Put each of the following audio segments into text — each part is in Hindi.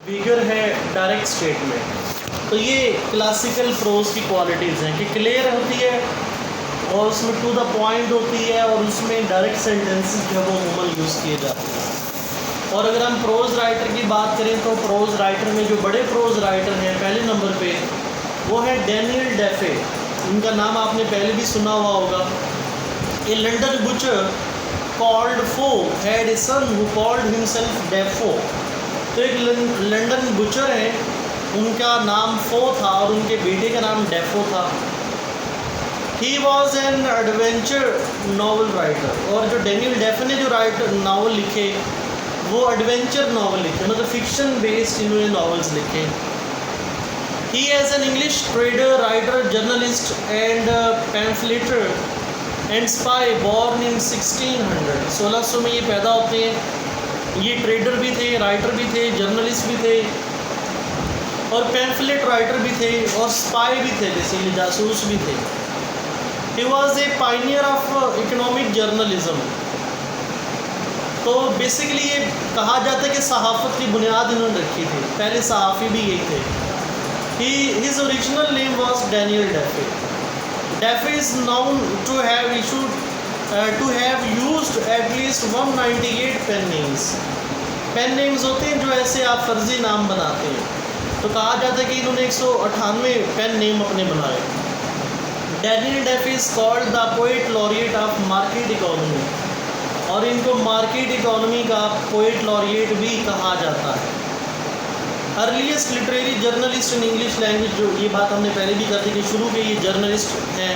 विगर है डायरेक्ट स्टेटमेंट। तो ये क्लासिकल प्रोज की क्वालिटीज़ हैं कि क्लियर होती है और उसमें टू द पॉइंट होती है और उसमें डायरेक्ट सेंटेंसेस जो है वो अमूमन यूज़ किए जाते हैं। और अगर हम प्रोज राइटर की बात करें तो प्रोज राइटर में जो बड़े प्रोज राइटर हैं पहले नंबर पे वो है डैनियल डेफे। उनका नाम आपने पहले भी सुना हुआ होगा। A London butcher called Foe had a son who called himself Defoe. तो एक लंदन बुचर है, उनका नाम फो था और उनके बेटे का नाम डेफो था। ही was an adventure novel writer. और जो डैनियल डेफे ने जो नावल लिखे वो एडवेंचर नावल लिखे, मतलब फिक्शन बेस्ड इन्होंने नावल्स लिखे। He as an English trader writer journalist and pamphleteer and spy born in 1600 में ये पैदा होते हैं। ये ट्रेडर भी थे, राइटर भी थे, जर्नलिस्ट भी थे और पैम्फलेट राइटर भी थे और स्पाई भी थे, बेसिकली जासूस भी थे। He was a pioneer of economic journalism. तो बेसिकली ये कहा जाता है कि सहाफ़त की बुनियाद इन्होंने रखी थी, पहले सहाफ़ी भी यही थे। His original name was Daniel Defoe. Defoe is known to have used at least 198 pen names. Pen names होते हैं जो ऐसे आप फर्जी नाम बनाते हैं, तो कहा जाता है कि इन्होंने 198 पेन नेम अपने बनाए। Daniel Defoe is called the poet laureate of market economy और इनको मार्केट इकोनॉमी का पोएट लॉरिएट भी कहा जाता है। Earliest literary journalist in English language, जो ये बात हमने पहले भी कर दी कि शुरू के ये जर्नलिस्ट हैं,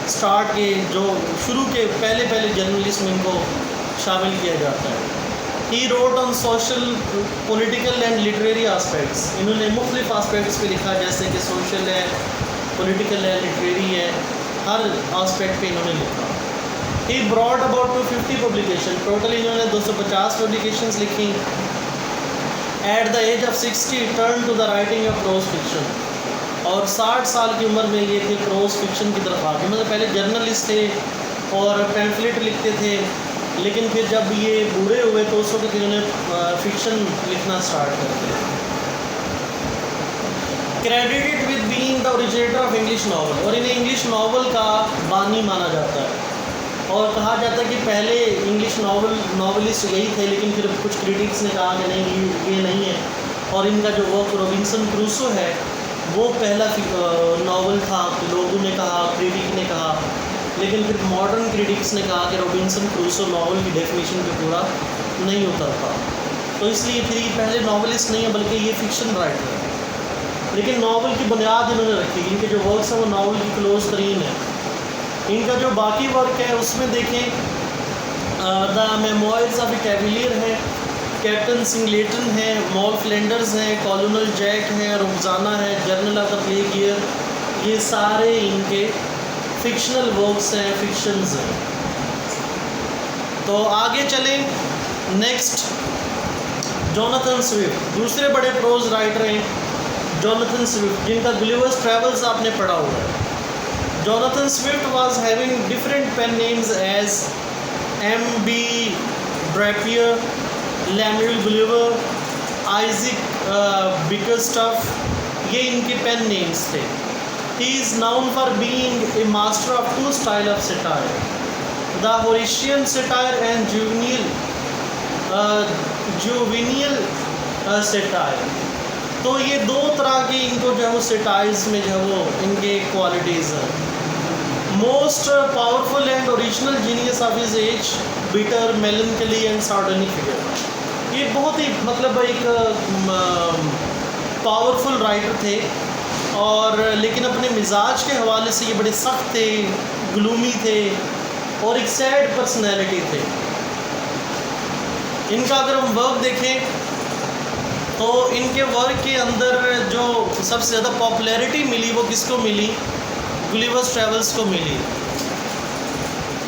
स्टार्ट के जो शुरू के पहले जर्नलिस्ट में इनको शामिल किया जाता है। He wrote on social political and literary aspects. इन्होंने मुख्तलिफ आस्पेक्ट्स पे लिखा, जैसे कि सोशल है, पॉलिटिकल है, लिटरेरी है, हर आस्पेक्ट पे इन्होंने लिखा। He brought about 250 publication. Total इन्होंने 250 पब्लिकेशंस लिखी। At the age of 60 turn to the writing of prose fiction. और 60 साल की उम्र में ये फिर प्रोज फिक्शन की तरफ आ गए। मतलब पहले जर्नलिस्ट थे और पैम्फलेट लिखते थे, लेकिन फिर जब ये बूढ़े हुए तो उस वक्त इन्होंने फिक्शन लिखना स्टार्ट कर दिया। Credited with being the originator of English novel. और इन्हें इंग्लिश नावल का बानी माना जाता है और कहा जाता है कि पहले इंग्लिश नावलिस्ट यही थे, लेकिन फिर कुछ क्रिटिक्स ने कहा कि नहीं ये नहीं है। और इनका जो वर्क रॉबिन्सन क्रूसो है वो पहला नावल था, लोगों ने कहा, क्रिटिक ने कहा, लेकिन फिर मॉडर्न क्रिटिक्स ने कहा कि रॉबिन्सन क्रूसो नावल की डेफिनेशन पे पूरा नहीं उतरता, तो इसलिए फिर ये पहले नावलिस्ट नहीं है बल्कि ये फिक्शन राइटर है। लेकिन नावल की बुनियाद इन्होंने रखी। इनके जो वर्क्स हैं वो नावल की क्लोज तरीन है। इनका जो बाकी वर्क है उसमें देखें, the memoirs of A Cavalier है, कैप्टन सिंगलेटन है, मॉल फ्लेंडर्स हैं, कॉलोनल जैक है, रुखसाना है, journal of the plague year, ये सारे इनके फिक्शनल वर्क्स हैं, फिक्शंस हैं। तो आगे चलें, नेक्स्ट जोनाथन स्विफ्ट। दूसरे बड़े प्रोज राइटर हैं जोनाथन स्विफ्ट, जिनका गुलिवर्स ट्रैवल्स आपने पढ़ा हुआ है। Jonathan Swift was having different pen names as M.B. Drapier, Lemuel Gulliver, Isaac Bickerstaff, ये इनके पेन नेम्स थे। He is known for being a master of two styles of satire, the Horatian satire and juvenile satire। तो ये दो तरह की इनको जो है वो सेटाइर्स में जो है वो इनके क्वालिटीज़ हैं। Most powerful and original genius of his age, bitter, melancholy and sardonic figure. ये बहुत ही मतलब एक पावरफुल राइटर थे और लेकिन अपने मिजाज के हवाले से ये बड़े सख्त थे, ग्लूमी थे और एक सैड पर्सनैलिटी थे। इनका अगर हम वर्क देखें तो इनके वर्क के अंदर जो सबसे ज़्यादा पॉपुलैरिटी मिली वो किसको मिली? गुलिवर्स ट्रैवल्स को मिली।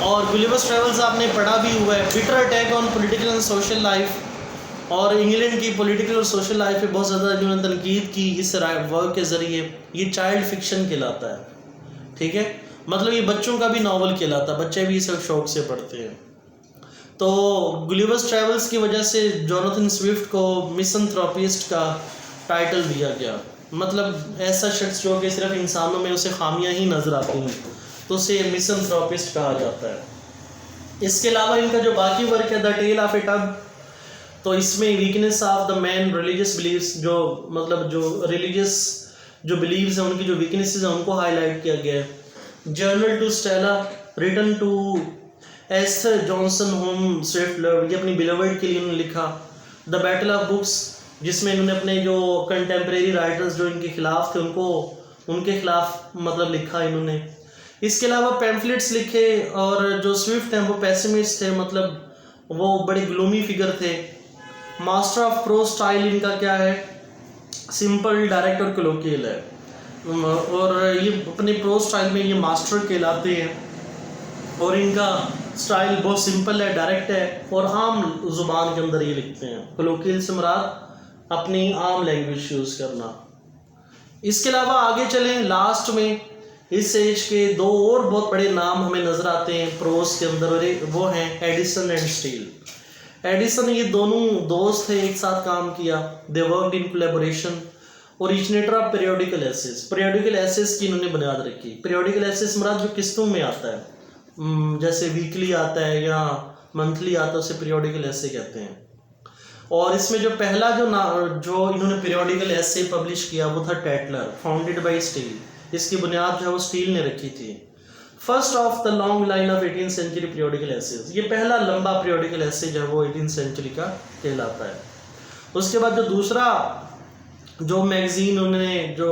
और गुलिवर्स ट्रैवल्स आपने पढ़ा भी हुआ है, bitter attack on political and social life. और इंग्लैंड की पॉलिटिकल और सोशल लाइफ पे बहुत ज़्यादा इन्होंने तनकीद की इस वर्क के ज़रिए। ये चाइल्ड फिक्शन कहलाता है, ठीक है, मतलब ये बच्चों का भी नावल कहलाता है, बच्चे भी इसे शौक़ से पढ़ते हैं। तो गुलिवर्स ट्रैवल्स की वजह से जोनाथन स्विफ्ट को मिसंथ्रोपिस्ट का टाइटल दिया गया। मतलब ऐसा शख्स जो कि सिर्फ इंसानों में उसे खामियां ही नज़र आती हैं तो उसे मिसंथ्रोपिस्ट कहा जाता है। इसके अलावा इनका जो बाकी वर्क है the tale of a tub, तो इसमें weakness of the man religious believes, जो मतलब जो रिलीजियस जो बिलीव्स हैं उनकी जो वीकनेसेस हैं उनको हाईलाइट किया गया है। Journal to Stella written to Esther Johnson whom Swift love, ये अपनी बिलवर्ड के लिए उन्होंने लिखा। द बैटल ऑफ बुक्स, जिसमें इन्होंने अपने जो कंटेम्प्रेरी राइटर्स जो इनके खिलाफ थे उनको उनके खिलाफ मतलब लिखा इन्होंने। इसके अलावा पैम्फलेट्स लिखे, और जो स्विफ्ट हैं वो पेसिमिस्ट थे, मतलब वो बड़े ग्लूमी फिगर थे। मास्टर ऑफ प्रोज स्टाइल इनका क्या है, सिंपल, डायरेक्ट और कोलोकियल है, और ये अपने प्रोज स्टाइल में ये मास्टर कहलाते हैं। और इनका स्टाइल बहुत सिंपल है, डायरेक्ट है, और आम ज़ुबान के अंदर ये लिखते हैं। कोलोकियल से मुराद अपनी आम लैंग्वेज यूज़ करना। इसके अलावा आगे चलें, लास्ट में इस एज के दो और बहुत बड़े नाम हमें नज़र आते हैं प्रोज के अंदर, और वो हैं एडिसन एंड स्टील। एडिसन, ये दोनों दोस्त थे, एक साथ काम किया। They worked in collaboration. Originator of periodical essays, periodical essays की इन्होंने बुनियाद रखी। पीरियोडिकल एसेस मुराद जो किस्तों में आता है, जैसे वीकली आता है या मंथली आता है, उसे पीरियोडिकल एसे कहते हैं। और इसमें जो पहला जो इन्होंने पीरियोडिकल एसे पब्लिश किया वो था टेटलर, फाउंडेड बाय स्टील। इसकी बुनियाद जो है वो स्टील ने रखी थी। First of the long line of 18th century periodical essays, ये पहला लंबा पीरियोडिकल एसे जो है वो 18th सेंचुरी का कहलाता है। उसके बाद जो दूसरा जो मैगजीन उन्होंने जो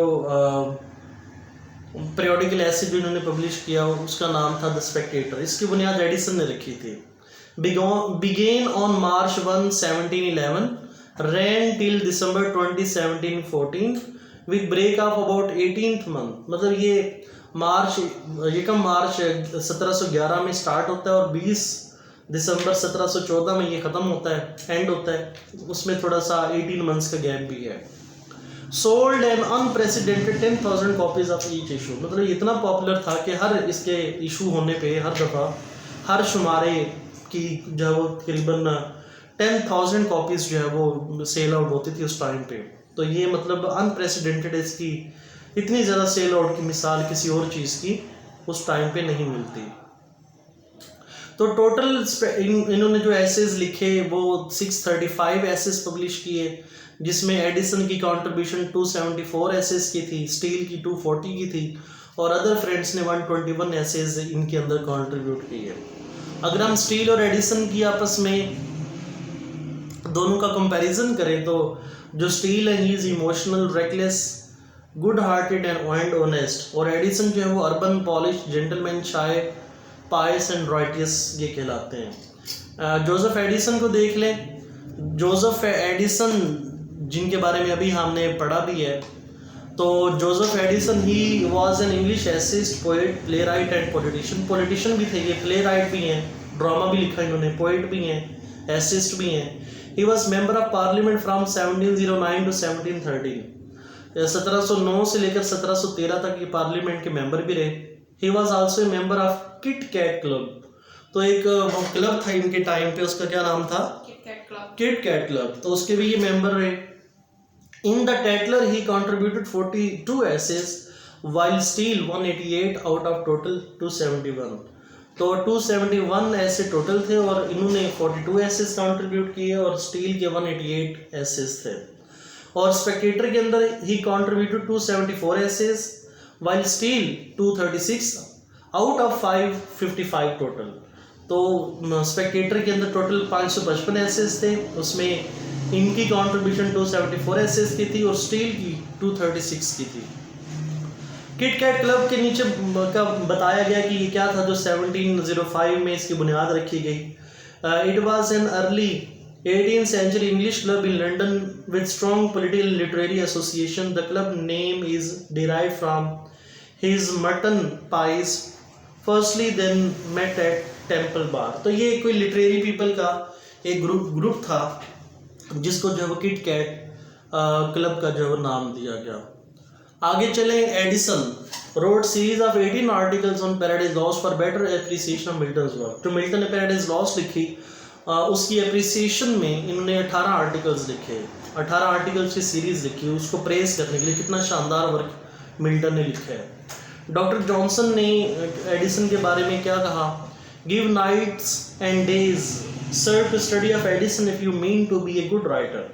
पीरियोडिकल एसे जो इन्होंने पब्लिश किया उसका नाम था द स्पेक्टेटर। इसकी बुनियाद एडिसन ने रखी थी। Began on March 1, 1711, ran till December 20, 1714 with break of about 18th month। मतलब ये मार्च 1711 में स्टार्ट होता है और 20 दिसंबर 1714 में ये ख़त्म होता है, एंड होता है। उसमें थोड़ा सा 18 मंथ्स का गैप भी है। Sold an unprecedented 10,000 copies of each issue, मतलब इतना पॉपुलर था कि हर इसके इशू होने पे हर दफ़ा हर शुमारे की जो है वो तकरीबन 10,000 कॉपीज़ जो है वो सेल आउट होती थी उस टाइम पे। तो ये मतलब अनप्रेसिडेंटेड, इसकी इतनी ज़्यादा सेल आउट की मिसाल किसी और चीज़ की उस टाइम पे नहीं मिलती। तो टोटल इन्होंने जो एसेज लिखे वो 635 एसेज पब्लिश किए, जिसमें एडिसन की कंट्रीब्यूशन 274 एसेज की थी, स्टील की 240 की थी, और अदर फ्रेंड्स ने 121 एसेज इनके अंदर कंट्रीब्यूट किए। अगर हम स्टील और एडिसन की आपस में दोनों का कंपैरिजन करें तो जो स्टील है he is emotional, reckless, good hearted and honest, और एडिसन जो है वो urban, polish, gentleman, shy, pious and righteous ये कहलाते हैं। जोसेफ एडिसन को देख लें। जोसेफ एडिसन जिनके बारे में अभी हमने पढ़ा भी है, तो Joseph Addison he was an English essayist, poet, play right and politician भी थे। ये प्ले राइट भी हैं, ड्रामा भी लिखा इन्होंने, पोएट भी हैं, एसेइस्ट भी हैं। He was member of parliament from 1709 to 1713। 1709 से लेकर 1713 तक ये पार्लियामेंट के मेंबर भी रहे। He was also a member of Kit cat club, तो एक क्लब था इनके टाइम पे, उसका क्या नाम था, किट कैट क्लब, तो उसके भी ये मेंबर रहे। In the Tatler he contributed 42 essays while Steele 188 out of total 271। तो 271 ऐसे टोटल थे और इन्होंने 42 एसेस कंट्रीब्यूट किए और स्टील के 188 एसेस थे। और स्पेक्टेटर के अंदर ही contributed 274 essays while Steele 236 out of 555 total. तो स्पेक्टेटर के अंदर टोटल 555 एसेस थे, उसमें इनकी कंट्रीब्यूशन 274 एसेस की थी और स्टील की 236 की थी। किट कैट क्लब के नीचे का बताया गया कि ये क्या था जो 1705 में इसकी बुनियाद रखी गई। It was an early 18th century English club in London with strong political and literary association. The club name is derived from his mutton pies firstly then met at Temple Bar। तो ये कोई लिटरेरी पीपल का एक ग्रुप था जिसको जो है वो किट कैट क्लब का जो है वो नाम दिया गया। आगे चलें। Edison road series of 18 articles on paradise lost for better appreciation of Milton's work. जो मिल्टन ने पैराडाइज लॉस्ट लिखी उसकी एप्रिसिएशन में इन्होंने 18 आर्टिकल्स लिखे। 18 आर्टिकल्स की सीरीज लिखी है उसको प्रेस करने के लिए। कितना शानदार वर्क मिल्टन ने लिखा है। डॉक्टर जॉनसन ने एडिसन के बारे में क्या कहा, give nights and days serve to study of Addison if you mean to be a good writer,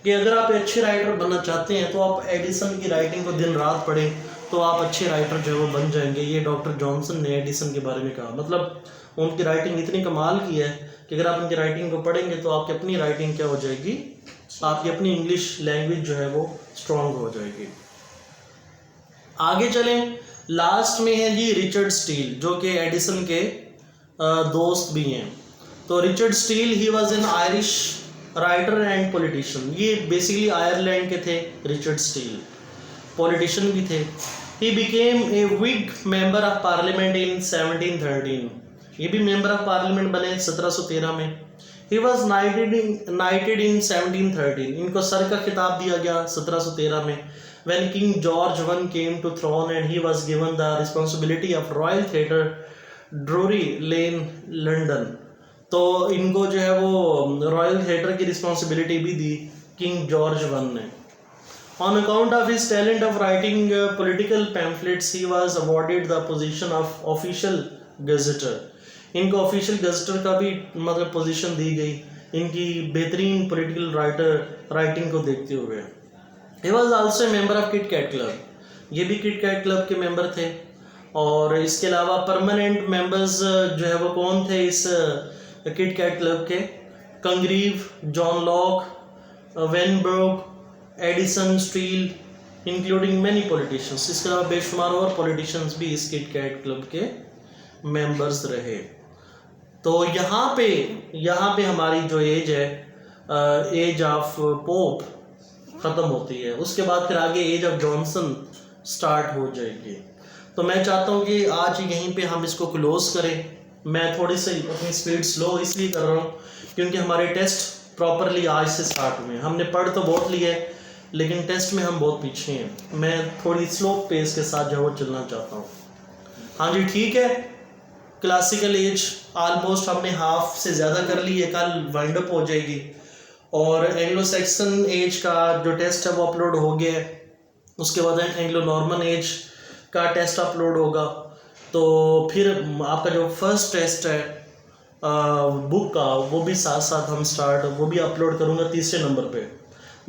कि अगर आप अच्छे राइटर बनना चाहते हैं तो आप एडिसन की राइटिंग को दिन रात पढ़ें तो आप अच्छे राइटर जो है वो बन जाएंगे। ये डॉक्टर जॉनसन ने एडिसन के बारे में कहा। मतलब उनकी राइटिंग इतनी कमाल की है कि अगर आप उनकी राइटिंग को पढ़ेंगे तो आपकी अपनी राइटिंग क्या हो जाएगी, आपकी अपनी इंग्लिश लैंग्वेज जो है वो स्ट्रॉन्ग हो जाएगी। आगे चलें, लास्ट में है जी रिचर्ड स्टील, जो कि एडिसन के दोस्त भी हैं। तो Richard Steele he was an Irish writer and politician. ये बेसिकली आयरलैंड के थे रिचर्ड स्टील, पॉलिटिशियन भी थे। He became a Whig member of parliament in 1713। ये भी मेंबर ऑफ पार्लियामेंट बने 1713 में। He was knighted in 1713। इनको सर का खिताब दिया गया 1713 में। When King George I came to throne and he was given the responsibility of Royal Theatre, Drury Lane, London, तो इनको जो है वो रॉयल थिएटर की रिस्पॉन्सिबिलिटी भी दी किंग जॉर्ज I ने। On account of his talent of writing political pamphlets, he was awarded the position of official gazetteer. इनको ऑफिशियल गजेटर का भी मतलब पोजीशन दी गई इनकी बेहतरीन पॉलिटिकल राइटिंग को देखते हुए। He was also a member of Kit cat club, ये भी किट कैट क्लब के मेंबर थे। और इसके अलावा परमानेंट मेंबर्स जो है वो कौन थे इस किट कैट क्लब के, Congreve, John Locke, Vanbrugh, Addison, Steele, including many politicians. इसके अलावा बेशुमार और पॉलिटिशियंस भी इस किट कैट क्लब के मेंबर्स रहे। तो यहाँ पे हमारी जो एज है, एज ऑफ पोप ख़त्म होती है। उसके बाद फिर आगे एज ऑफ जॉनसन स्टार्ट हो जाएगी। तो मैं चाहता हूँ कि आज यहीं पे हम इसको क्लोज करें। मैं थोड़ी सी अपनी स्पीड स्लो इसलिए कर रहा हूँ क्योंकि हमारे टेस्ट प्रॉपरली आज से स्टार्ट हुए हैं। हमने पढ़ तो बहुत लिया है लेकिन टेस्ट में हम बहुत पीछे हैं। मैं थोड़ी स्लो पेस के साथ जो है वो चलना चाहता हूँ। हाँ जी ठीक है, क्लासिकल एज ऑलमोस्ट हमने हाफ से ज़्यादा कर ली है, कल वाइंड अप हो जाएगी। और एंग्लो सैक्सन एज का जो टेस्ट है वो अपलोड हो गया है। उसके बाद एंग्लो नॉर्मन एज का टेस्ट अपलोड होगा। तो फिर आपका जो फर्स्ट टेस्ट है बुक का वो भी साथ साथ हम वो भी अपलोड करूँगा तीसरे नंबर पे।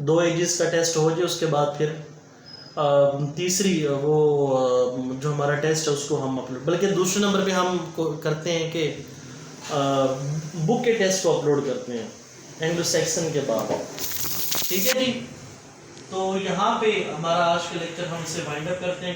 2 एजेस का टेस्ट हो जाए उसके बाद फिर तीसरी वो जो हमारा टेस्ट है उसको हम अपलोड, बल्कि दूसरे नंबर पे हम करते हैं कि बुक के टेस्ट को अपलोड करते हैं एंग्लो सैक्सन के बाद। ठीक है जी, तो यहाँ पे हमारा आज का लेक्चर हम इसे वाइंड अप करते हैं।